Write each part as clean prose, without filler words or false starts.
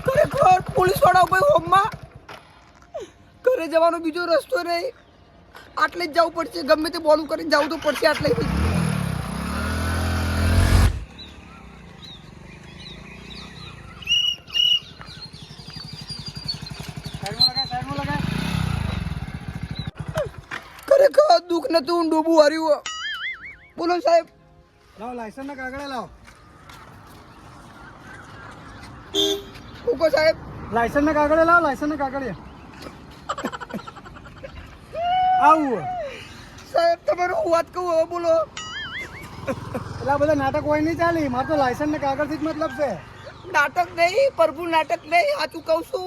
ખરેખર પોલીસ વાળા ભાઈ હોમમાં ઘરે જવાનો બીજો રસ્તો નહીં, આટલે જ જવું પડશે. ગમે તે બોલું કરીને જવું તો પડશે આટલેથી. ખરેખર દુઃખ નતું, હું ડૂબું હાર્યું. બોલો સાહેબ. લાવો લાયસન્સ ના કાગળ લાવો. ઉકો સાહેબ. લાયસન્સ ના કાગળ લાવો, લાયસન્સ ના કાગળ આવું સાહેબ તમારું હું વાત કહું હવે બોલો. એટલે બધા નાટક હોય નહીં ચાલી, મારે તો લાયસન્સ ના કાગળથી જ મતલબ છે. નાટક નહીં પ્રભુ, નાટક નહીં, સાચું કહું છું.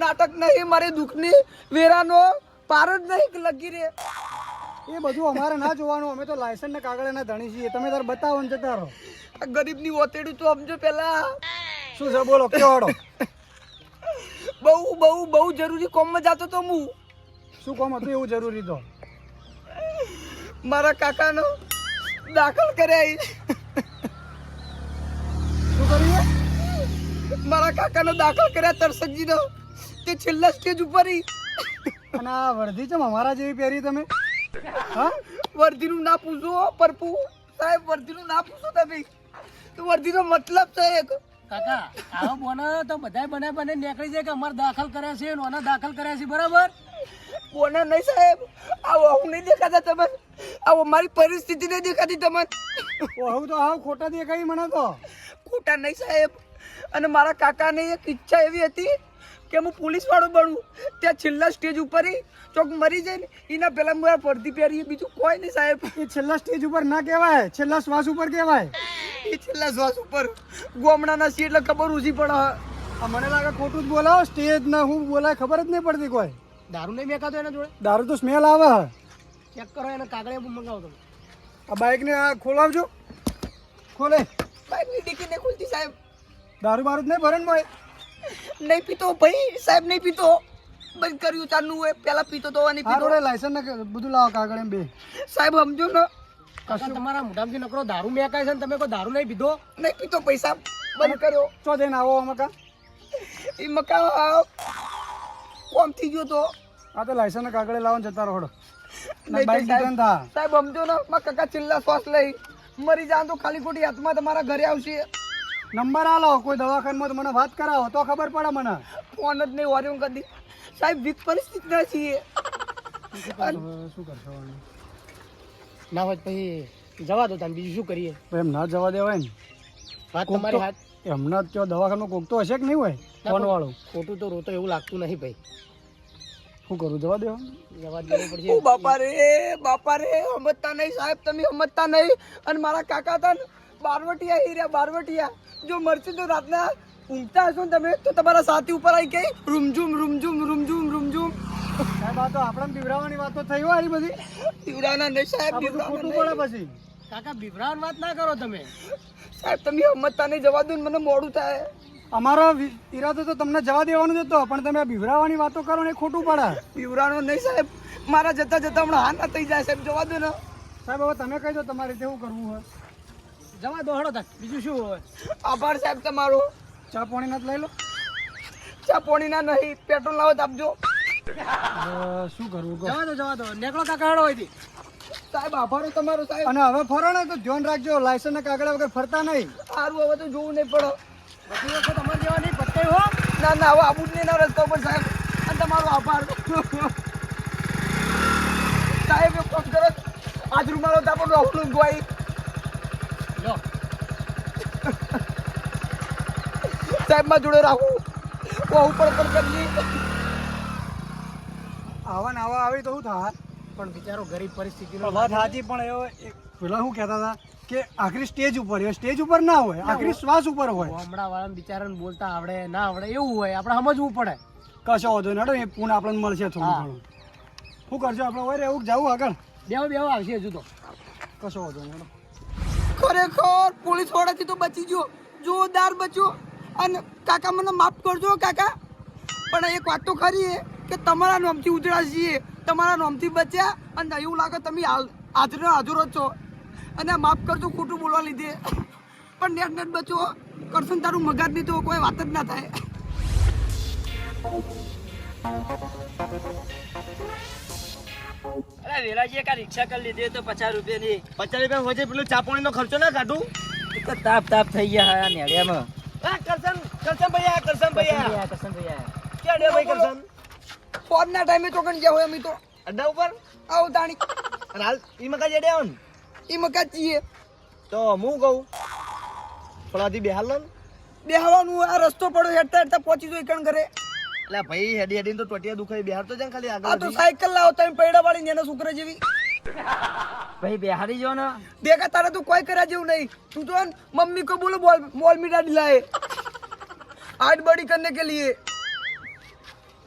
નાટક નહીં, મારે દુઃખની વેરાનો પાર જ નહીં લગી રે. એ બધું અમારે ના જોવાનું, અમે તો લાયસન્સ ના કાગળ ના ધણી છીએ. તમે તાર બતાવો ને જતા રહો. આ ગરીબની ઓતેડું તો સમજો પેલા. શું છે બોલો, કેવાડો. બહુ બહુ બહુ જરૂરી કોમમાં જતો તો હું. શું કામ હતું એવું જરૂરી તો? મારા કાકાનો દાખલ કર્યા. શું કરીએ? મારા કાકાનો દાખલ કર્યા તરસકજીનો. તે છેલ્લા સ્ટેજ ઉપર અને આ વર્ધી છે અમારા જેવી પહેરી તમે? હા, વર્ધીનું ના પૂછો પરપુ સાહેબ, વર્ધીનું ના પૂછો તમે. તો વર્ધીનો મતલબ છે એક. કાકા આવો બોને તો બધાય બને નીકળી જાય કે અમારે દાખલ કર્યા છે, નોના દાખલ કર્યા છે, બરાબર? બોના નહીં સાહેબ, આવો હું નહીં દેખાતા તમને. આવો મારી પરિસ્થિતિ નહીં દેખાતી તમને. હું તો હાવ ખોટા દેખાઈ મને તો. ખોટા નહીં સાહેબ. અને મારા કાકાને એક ઈચ્છા એવી હતી કે હું પોલીસ વાળો બનું. ત્યાં છેલ્લા સ્ટેજ ઉપર ચોક મરી જાય ને એના પહેલા મારા વર્દી પહેરી, બીજું કોઈ નહીં સાહેબ. એ છેલ્લા સ્ટેજ ઉપર ના કહેવાય, છેલ્લા શ્વાસ ઉપર કહેવાય. એ છેલ્લા શ્વાસ ઉપર ગોમડાના સી એટલે ખબર ઓછી પડે. આ મને લાગે ખોટું જ બોલાવો. સ્ટેજ ના હું બોલાય ખબર જ નહીં પડતી કોઈ. દારૂ નહીં મેકાતો એના જોડે? દારૂ તો સ્મેલ આવે. ચેક કરો એને, કાગળે મંગાવો તમે. આ બાઇક ને આ ખોલાવજો. ખોલે. બાઇકની ડીકી નહીં ખુલતી સાહેબ. દારૂ બારૂ જ નહીં ભરે ને ભાઈ? નહીં પીતો ભાઈ સાહેબ, નહીં પીતો. બંધ કર્યું ચાલુ હોય, પેલા પીતો તો નહીં પીતો. લાયસન્સ ને બધું લાવો કાગળ એમ બે. સાહેબ સમજો ને, કાકા તમારા મોઢામાંથી નકરો દારૂ મેકાય છે ને તમે કોઈ દારૂ નહીં પીધો? નહીં પીતો પૈસા બંધ કર્યો. ચો જઈને આવો મકા. એ મકાન કોમ થઈ ગયો તો. આ તો લાયસન્સ ના કાગળે લાવો ને જતા રહો. નહીં બાઇક સાહેબ. રિટર્ન થા. સાહેબ સમજો ને, મારા કાકા છેલ્લા શ્વાસ લઈ મરી જાય તો ખાલી ખોટી હાથમાં તમારા ઘરે આવશે. નંબર આલો કોઈ દવાખાનામાં તો મને વાત કરાવો તો ખબર પડે મને. ફોન જ નહીં વાર્યું કદી. સાહેબ વીક પરિસ્થિતિ ના છીએ. શું કરશો? ના હોય પછી જવા દો તમે, બીજું શું કરીએ? એમ ના જવા દેવાય ને. વાત તમારી હાથ. એમના ત્યાં દવાખાનું કોક તો હશે કે નહીં હોય ફોન વાળું? ખોટું તો રોતો એવું લાગતું નહીં ભાઈ. શું કરું, જવા દેવા? જવા દેવું પડશે. ઓ બાપા રે સમજતા નહીં સાહેબ, તમે સમજતા નહીં. અને મારા કાકા હતા ને બારવટિયા હીર્યા, બારવટિયા. જો મરશે તો રાતના ઊંઘતા હશો ને તમે તો તમારા સાથી ઉપર આવી ગઈ રૂમઝુમ રૂમઝુમ રૂમઝુમ રૂમઝુમ. સાહેબ આ તો આપણને બીવડાવવાની વાતો થઈ હોય આ બધી. પીવડાના નહીં સાહેબ, આ બધું ખોટું પીવડાના પડે નહીં. પછી. કાકા બિભરાવાની વાત ના કરો તમે. સાહેબ તમે સમજતા નહીં, જવા દો ને, મને મોડું થાય. અમારો ઈરાદો તો તમને જવા દેવાનો જ હતો, પણ તમે આ બીવડાવવાની વાતો કરો ને એ ખોટું પડે. પીવડાનો નહીં સાહેબ, મારા જતા જતા હમણાં હા ના થઈ જાય સાહેબ, જવા દો ને. સાહેબ હવે તમે કહી દો તમારે રીતે શું કરવું હોય. જવા દો હળો તાર, બીજું શું હોય? આભાર સાહેબ તમારો. ચા પાણી ના જ લઈ લો. ચા પાણીના નહીં, પેટ્રોલ લાવો તો આપજો. શું કરવું કહો. જવા દો નીકળો કાકા હળો હોયથી. સાહેબ આભાર તમારો સાહેબ. અને હવે ફરો ને તો ધ્યાન રાખજો, લાયસન્સ ના કાગળ વગર ફરતા નહીં. સારું હવે તો જોવું નહીં પડે. બધી વખત અમારે જેવા નહીં પત્તાઈ હો. ના ના હવે આબુ જ નહીં ના રસ્તા ઉપર સાહેબ. અને તમારો આભાર સાહેબ. એક કામ કરો, આજ રૂમાલો તો આપણો અવળું ગવાઈ. લો સાહેબ માં જોડે રાખું ઉપર કરી. આવા ને આવા આવી તો શું થાય? પણ બિચારો ગરીબ પરિસ્થિતિનો વાત સાચી, પણ એવો પેલા શું કહેતા હતા કે આખરી સ્ટેજ ઉપર હોય, સ્ટેજ ઉપર ના હોય, આખરી શ્વાસ ઉપર હોય. ગામડા વાળા બિચારાને બોલતા આવડે ના આવડે એવું હોય, આપણે સમજવું પડે. કશો વાંધો નહીં, હેડો એ પૂન આપણને મળશે થોડું ઘણું. શું કરશો આપણે હોય એવું જવું આગળ? બેવ આવશે હજુ તો. કશો વાંધો નહીં, હેડો. ખરેખર પોલીસ વાળાથી તો બચી ગયો, જોરદાર બચ્યો. અને કાકા મને માફ કરજો કાકા, પણ એક વાત તો ખરી કે તમારા નામથી ઉજળા છીએ, તમારા નામથી બચ્યા, અને એવું લાગે તમે હાજર હાજર જ છો. અને માફ કરજો ખોટું બોલવા લીધે, પણ નેટ નેટ બચો કરશું તારું મગજની તો કોઈ વાત જ ના થાય. અરે વેલાજી કા રિક્ષા કરી લીધી તો 50 રૂપિયાની. 50 રૂપિયા હોય છે પેલું ચાપોણીનો ખર્ચો ના કાઢું. તો તાપ થઈ ગયા આ નેડિયામાં. કરશન ભૈયા ક્યાં ડે ભાઈ કરશન? ફોનના ટાઈમે તો કણ ગયા હોય અમે તો અડ્ડા ઉપર આવ તાણી હાલ ઈ મકા જેડે આવ ને એ મકા છીએ તો હું કહું થોડાથી બેહાલ લો ને. બેહવાનું આ રસ્તો પડ્યો હેડતા હેડતા પહોંચી જો કણ ઘરે. એટલે ભાઈ હેડી હેડી તો ટોટિયા દુખાઈ બેહાર તો જાય ખાલી આ આગળ તો સાયકલ લાવો તમે પૈડા વાળી ને એના છોકરા જેવી. ભાઈ બેહારી જો ને. દેખા તારે તો કોઈ કર્યા જેવું નહીં. તું તો મમ્મી को बोलो बॉल मीठा दिलाए आज बड़ी करने के लिए.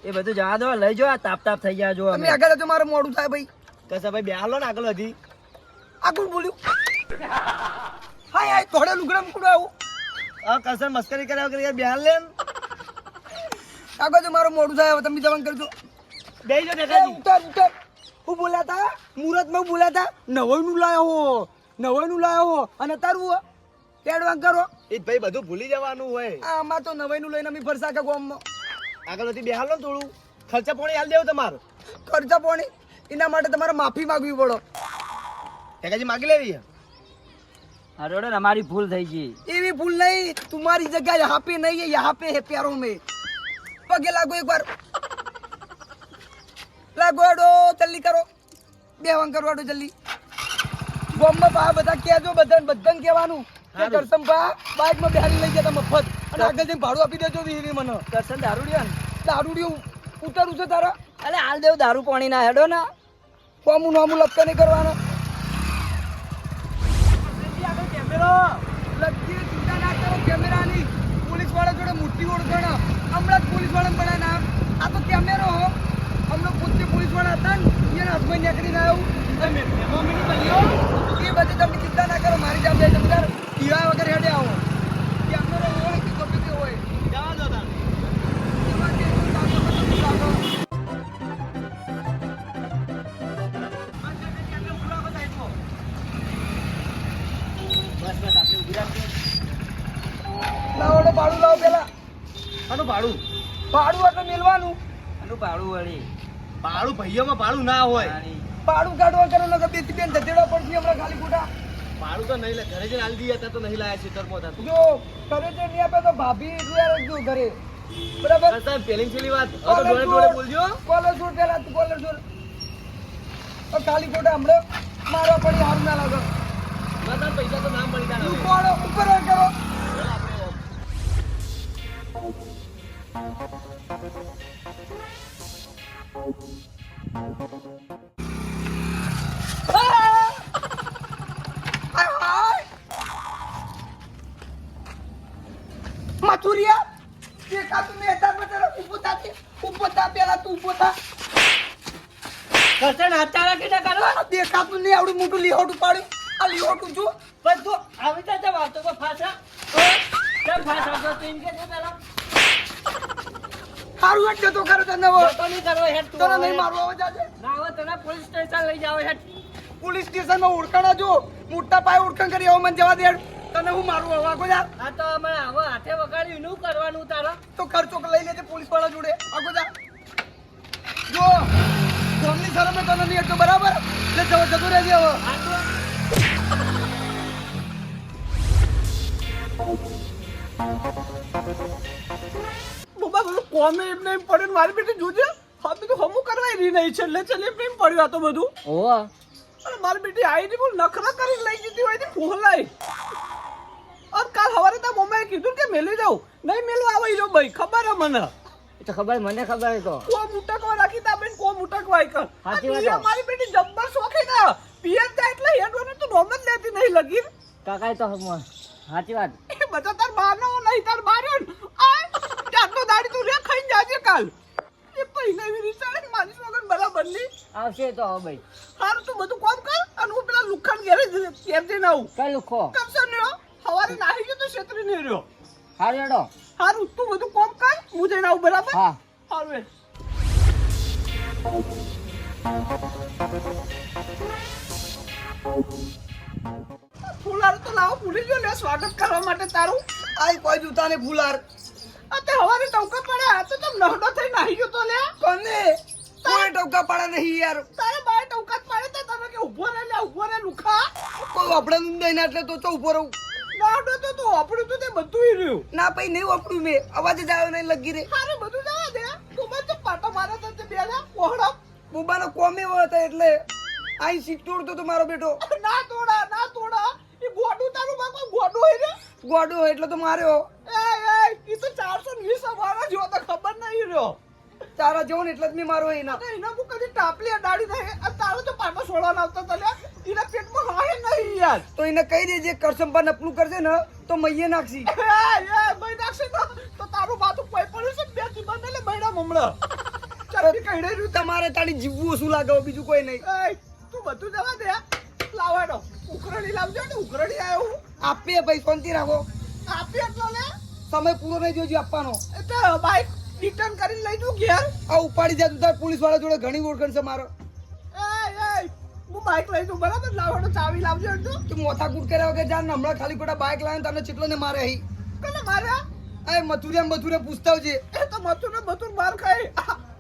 એ બધું જવા દો લઈ જો આ તાપ થઈ ગયા જો તમે આગળ તો મારે મોડું થાય ભાઈ. કસા ભાઈ બેહાર લો ને આગળ વધી. આ કોણ બોલ્યું? હાય હાય થોડે લુગડા મુકડો આવું. આ કરશન મસ્કરી કર્યા વગર યાર બેહાર લે ને. આગળ તો મારું મોડું થાય હવે તમે જવાન કરજો. બેહી જો એ દેખાજી. ઉતર હું બોલ્યા તા મુહૂર્તમાં બોલ્યા તા નવાઈનું લાયો હો અને તારું એડવાન્સ કરો. એ ભાઈ બધું ભૂલી જવાનું હોય. આમાં તો નવાઈનું લઈને અમે ફરસા કે ગામમાં આગળ વધી બેહાર લો ને થોડું ખર્ચા પાણી હાલ દેવું તમારું. ખર્ચા પાણી એના માટે તમારે માફી માંગવી પડો. દેખાજી માગી લેવી. અરે અમારી ભૂલ થઈ ગઈ. એવી ભૂલ नहीं, तुम्हारी जगह यहाँ पे नहीं है, यहाँ पे है प्यारों में. पगे लागो एक बार लागो एडो जल्दी करो बेवान करो एडो जल्दी. ગોમમાં બા બધા કહેજો બધાને કહેવાનું કે કરસમ બા બાઇક માં બેહારી લઈ જતા મફત અને આગળ જઈને ભાડું આપી દેજો વીરી મને. કરશન દારૂડિયો ઉતારું છે તારા. અરે હાલ દેવ દારૂ પાણી ના હેડો ના. ફોમું નામું લપકા નહીં કરવાનો. લગતી ચિંતા ના કરો કેમેરાની. પોલીસ વાળા જોડે મોટી ઓળખાણ હમણાં જ પોલીસ વાળાને બનાય નામ. આ તો કેમેરો હો. હમણાં પોતે પોલીસ વાળા હતા ને એના હાથમાં નીકળીને આવ્યું. એ બધી તમે ચિંતા ના કરો મારી જામ જાય જમીદાર પીવા વગર હેડે આવો. કેમેરો હોય કે ગમે તે હોય જવા દો તાર. એમાં કે લાગો. બસ આપણે ઉભી રાખજો. લાવો ભાડું લાવો પેલા. આનું ભાડું એટલે મેલવાનું. આનું ભાડું વળી ભાડું ભાઈઓમાં ભાડું ના હોય. ભાડું કાઢવા કરો ને બેથી બેન ધતેડા પડશે હમણાં ખાલી ખોટા. ભાડું તો નહીં લે ઘરે જઈને હાલ દઈએ તો નહીં લાયા છે તરમો થતું. જો ઘરે જે નહીં આપે તો ભાભી રૂયા રાખજો ઘરે. બરાબર કરશન પેલી છેલ્લી વાત હવે તો ડોળે ડોળે બોલજો. કોલર છોડ પેલા તું કોલર છોડ. ખાલી ખોટા હમણાં મારવા પડી હારું ના લાગે. માતા પૈસા તો નામ પડી તું કોણ ઉપર કરો. મથુરિયા દેખા તું મેં હતા બતા ઉભો થા પેલા તું ઉભો થા. કરશન હાથ ચાલા કે ના કરો. દેખા તું નહીં આવડું મોટું લીહોટું પાડ્યું. આ લીહોટું જો પણ તો આવી રીતે વાતો કો ફાસા કેમ ફાસા તો તીન કે પેલા હારું હેડ જતો કરો તને હવે. તો નહીં કરો હેડ તું તને નહીં મારવા આવે જાજે. ના હવે તને પોલીસ સ્ટેશન લઈ જાવ હેડ. પોલીસ સ્ટેશનમાં ઓળખાણા જો મોટા પાયે ઓળખાણ કરી આવો મને જવા દે. તને હું મારું હવે આગો જા. આ તો અમે હવે હાથે વગાડ્યું નું કરવાનું તારા. તો ખર્ચો લઈ લેજે પોલીસ વાળા જોડે આગો જા. જો ગામની શરમે તને નહીં એટલો બરાબર એટલે જતો રહેજે હવે. આ તો બાબા બધું કોમે એમને એમ પડ્યું મારી બેટી જોજે હા બધું હમું કરવાય રહી નહીં છેલ્લે એમ એમ પડ્યું આ તો બધું. ઓવા અને મારી બેટી આવી હતી બોલ નખરા કરીને લઈ જતી હોય હતી ફોલાઈ. અને કાલ સવારે તાર મમ્માએ કીધું કે મેલી જાઉં નહીં મેલવા આવે જો ભાઈ ખબર હે મને. એ તો ખબર મને ખબર તો કો મુટકવા રાખી તા બેન કો મુટકવા કર. સાચી વાત છે. મારી બેટી જબ્બર શોખી ના પિયર તા એટલે હેડવાનો તો નોમ જ લેતી નહીં લગી. કાકા તો સાચી વાત. એ બધા તાર બારનો નહીં તાર બાર્યો આ જાતનો દાડી તું રે ખાઈને જાજે કાલ. એ પૈને વિચારે માનસ વગર બરાબર નહીં આવશે તો હવે ભાઈ. હારું તું બધું કામ કર અને હું પેલા લુખાન ઘેરે કેમ જઈને આવું. કઈ લુખો કમસે રહ્યો સવારે નાહી ગયો તો છેતરી નહીં રહ્યો. હારું હેડો. હારું તું બધું કામ કર હું જઈને આવું બરાબર. હા હારું એ ફુલાર તો લાવો ભૂલી ગયો લે સ્વાગત કરવા માટે તારું. આઈ કોઈ જૂતા ને ફૂલાર આ તે હવારે ટવકા પડ્યા તો તમ નહડો થઈ નાહી ગયો તો લે. કોને કોઈ ટોકા પાડા નહીં યાર. તારે બાય ટવકા જ પડે તો તમે કે ઉભો રહે લે ઉભો રહે લુખા. કોઈ આપણે ઊંડાઈ ના એટલે તો ચો ઉભો રહું. નહડો તો તું આપણું તો તે બધું રહ્યું. ના ભાઈ નહીં વાપર્યું મેં અવાજ જ આવ્યો નહીં લગી રે. હારે બધું જવા દે. તું બસ પાટો મારે તો તે બેલા ઓહડો. બુબાનો કોમે હતા એટલે આઈ સીટ તોડતો તો મારો બેટો. ના તોડા એ ગોડું તારું બાપા ગોડું હોય ને. ગોડો હોય એટલે તો માર્યો. એ તો 420 વાળા જો તો ખબર નહીં રહ્યો. તારા જેવો ને એટલે જ મેં મારો એના. અને એના હું કદી ટાપલી અડાડી નહીં. આ તારો તો પાટો છોડવાનો આવતો તો લે. એના પેટમાં હાય નહીં યાર. તો એને કહી દેજે કરસંપા નપલું કરશે ને તો મૈયે નાખશી. ભાઈ નાખશે તો તારું બાતું કોઈ પડ્યું છે બે તીબા મેલે બૈડા મમળા. ચાલી કઈડે રહ્યું. તમારે તારી જીવવું શું લાગે બીજું કોઈ નહીં. તું બધું જવા દે. લાવાડો ઉકરડી લાવજો ને ઉકરડી આવ્યો. આપીએ ભાઈ શાંતિ રાખો. આપી એટલો લે. સમય પૂરો નહીં જોજો આપવાનો. એટલે બાઈક રિટર્ન કરીને લઈ જઉં ઘેર. આ ઉપાડી જાય તું તાર પોલીસ વાળા જોડે ઘણી ઓળખણ છે મારો. હું બાઈક લઈ જઉં બરાબર. લાવાડો ચાવી લાવજો એટલું. તું મોથા કૂટ કર્યા વગર જાન હમણાં ખાલી ખોટા બાઇક લાવીને તને ચેટલો ને મારે અહીં. કને માર્યા? આ મથુરે પૂછતા આવજે. એ તો મથુર ને મથુર માર ખાય.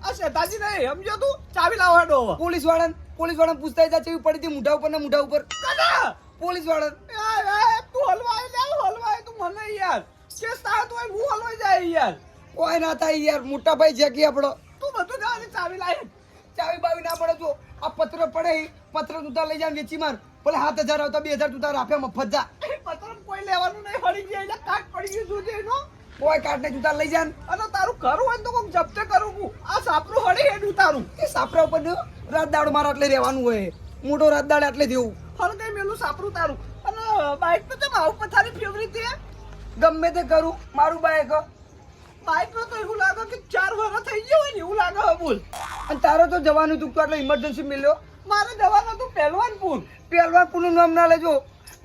આ શેતાજી નહીં સમજો તું. ચાવી લાવાડો. પોલીસ વાળાને પૂછતા જા ચેવી પડી હતી મોઢા ઉપર ને મોઢા ઉપર. કને? પોલીસ વાળા તું હલવાય લે હલવાય તું મને યાર. કેસ થાય તો હું હલવાઈ જાય યાર. કોઈ ના થાય યાર. મોટા ભાઈ જેકી આપણો. તું બધું જવાની ચાવી લાવી. ચાવી બાવી ના પડે જો આ પત્ર પડે પત્ર તું તાર લઈ જા વેચી માર. ભલે 7000 આવતા 2000 તું તાર આપ્યા મફત જા. પતરમ કોઈ લેવાનું નહીં. હળી ગયા એટલે કાટ પડી ગયું જોજે એનો. કોઈ કાટ નહીં તું તાર લઈ જા. અને તારું ઘર હોય ને તો કોક જપ્તે કરું હું. આ સાપરું હળી હેડું તારું. એ સાપરા ઉપર ને રાત દાડો મારા આટલે રહેવાનું હોય. મોટો રાત દાડે આટલે દેવું. હળ કઈ મેલું સાપરું તારું. અને બાઈક તો તમે આવું પથારી ફેવરી છે. ગમે તે કરું મારું બાઈક. બાઈક નો તો એવું લાગે કે 4 વર્ષ થઈ ગયા હોય ને એવું લાગે હવે બોલ. અને તારો તો જવાનું તું એટલે ઇમરજન્સી મિલ્યો. મારે જવાનું હતું પહેલવાનપુર. પહેલવાનપુર નું નામ ના લેજો.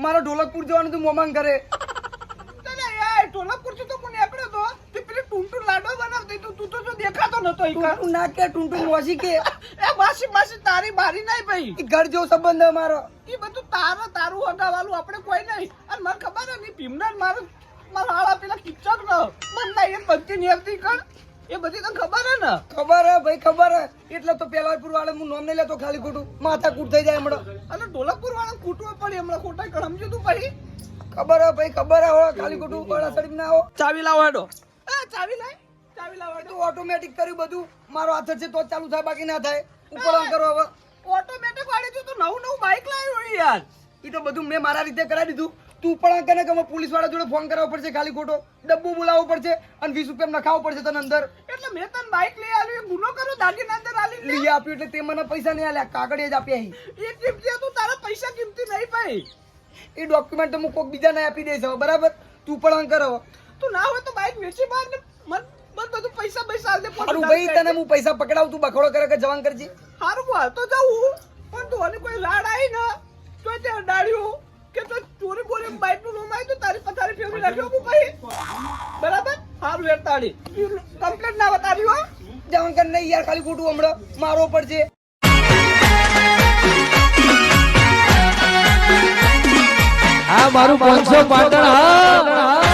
મારો ઢોલકપુર જવાનું તું મોમાંગ કરે. તને યાર ઢોલકપુર થી તો કોને એકડ્યો તો તે પેલી ટુંટુ લાડો બનાવતી તું તો જો દેખાતો નતો ઈ કર. તું ના કે ટુંટુ મોસી કે એ માસી તારી બારી નહીં ભાઈ. ઈ ઘર જેવો સંબંધ હે મારો. એ બધું તારું હગાવાલું આપણે કોઈ નહીં. અને મને ખબર હે ની ભીમના મારા હાળા પેલા કિચક ન મને એ બધી નિયમતી કર. એ બધી તને ખબર હે ને. ખબર હે ભાઈ ખબર હે. એટલે તો પહેલવાનપુર વાળા હું નામ નહીં લેતો ખાલી ખોટું માથા કૂટ થઈ જાય હમણાં. અને ઢોલકપુર વાળા કૂટવા પડે હમણાં ખોટા કર સમજો તું ભાઈ. ખબર હે ભાઈ ખબર હે. ખાલી ખોટું વાળા સડી ના આવો. ચાવી લાવાડો. ચાવી લાવાડો. તું ઓટોમેટિક કર્યું બધું. મારો હાથ છે તો જ ચાલુ થાય બાકી ના થાય. ઉપર આમ કરો હવે. ઓટોમેટિક વાળી તું નવું બાઈક લાવ્યો યાર. એ તો બધું મેં મારા રીતે કરાવી દીધું. તું પણ કને કે પોલીસ વાળા જોડે ફોન કરાવવો પડશે ખાલી ખોટો. ડબ્બો બોલાવવો પડશે અને 20 રૂપિયા નખાવવો પડશે તને અંદર. એટલે મેં તને બાઈક લઈ આવ્યો ગુનો કરો દાગીના અંદર આલી લઈ આપ્યું એટલે તે મને પૈસા નહીં આલ્યા. કાગળિયા જ આપ્યા અહીં. એ કિંમતી તું તારા પૈસા કિંમતી નહીં ભાઈ. એ ડોક્યુમેન્ટ તો હું કોક બીજાને આપી દઈશ હવે બરાબર. તું પણ કર હવે. તું ના હોય તો બાઈક વેચી માર ને મન બધું પૈસા દે. સારું ભાઈ તને હું પૈસા પકડાવું તું બખડો કરે કે જવાન કરજે. હારું બોલ તો જાઉં. પણ તું અને કોઈ રાડ આવી ને તો તે અડાડ્યું કે તો ચોરી બોરી બાઈક નું નોમાય તો તારી પથારી ફેરવી નાખ્યો હું ભાઈ. બરાબર હારું વેરતાડી કમ્પ્લેટ ના બતાવી હો. જવાન કર નહીં યાર ખાલી ખોટું હમણાં મારો પડશે. આ મારું 500 પાટણ હા.